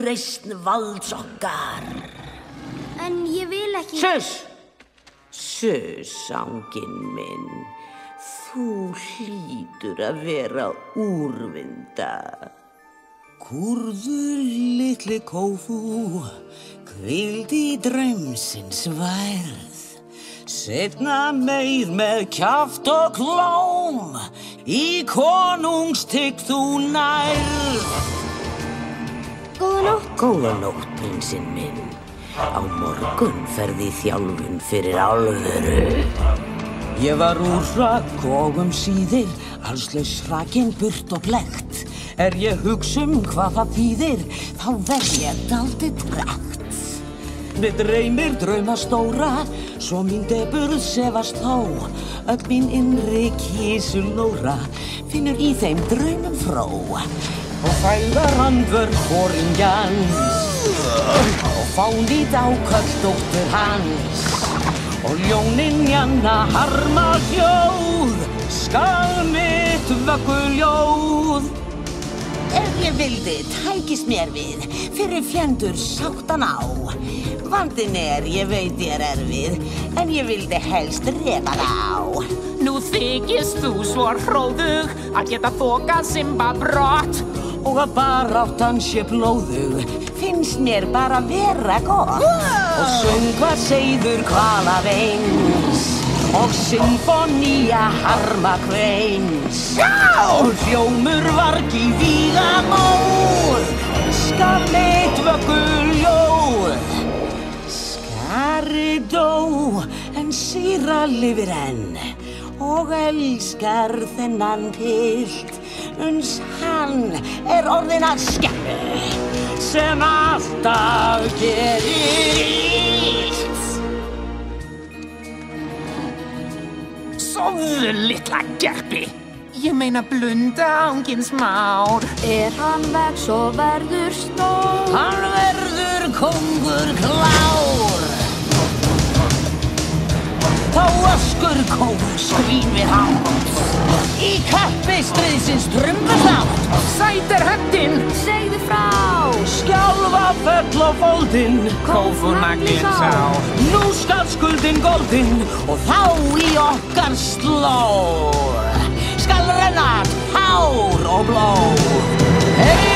reisn valds okkar. En ég vil ekki... Suss, ánginn minn. Þú hlýtur að vera úrvinda. Kúrður litli Kófú, hvíldi í draumsins værð. Seinna meir með kjaft og klóm, í konungstygg þú nærð. Góða nótt. Góða nótt, prinsinn minn. Á morgun ferði þjálfun fyrir alvöru. Ég var úr hrakk og síðir, allslaus hrakinn burt og blekt. Ég hugsa hvað það þýðir, þá verð ég dálítið tregt. Mig dreymir drauma stóra, svo mín deburð sefast þó. Öll mín innri kísulóra, finnur í þeim draumum fró. Og fælar andvörð foringjans, og fánýt áköll dóttur hans. Og ljónin janna harma hljóð, skal mitt vögguljóð. Ég vildi tækist mér við, fyrir fjöndur sáttan á. Vandinn ég veit ég erfið, en ég vildi helst refa þá. Nú þykist þú svo hróðug, að geta þokað Simba brott. Og að baráttan sé blóðug, finnst mér bara vera gott. Og söngva seiður hvalaveins, og symfonía harma kveins. Og hljómur vargi víga móð, skal mitt vögguljóð. Skari dó, en síra lifir enn, og elskar þennan pilt. Uns hann orðinn að skemmu, sem alltaf gerir illt. Sofðu, litla gerpi. Ég meina blunda, ángins már. Hann vex og verður stór. Hann verður kóngur klár. Þá öskur kór skrín við hátt, í kappi stríðsins trumbuslátt. Sæt höndin, Segðu frá. Skjálfa fell á fóldinn, Kófú naglinn sá. Nú skal skuldin góldinn, og þá í okkar slór skal renna tár og blóð. Hey!